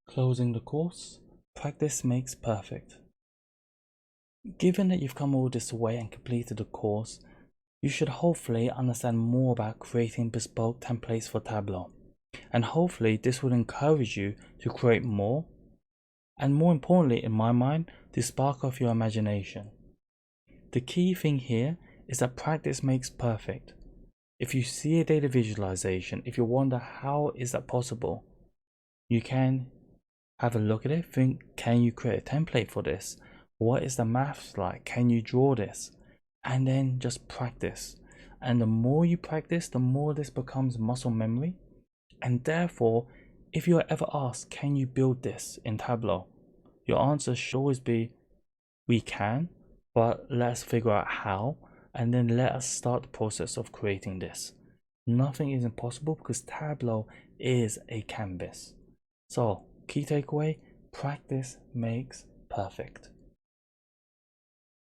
Closing the course, practice makes perfect. Given that you've come all this way and completed the course, you should hopefully understand more about creating bespoke templates for Tableau. And hopefully this will encourage you to create more, and more importantly in my mind, to spark off your imagination. The key thing here is that practice makes perfect. If you see a data visualization, if you wonder how is that possible, you can have a look at it, think, can you create a template for this? What is the maths like? Can you draw this? And then just practice. And the more you practice, the more this becomes muscle memory. And therefore, if you are ever asked, can you build this in Tableau? Your answer should always be, we can, but let's figure out how, and then let us start the process of creating this. Nothing is impossible because Tableau is a canvas. So, key takeaway, practice makes perfect.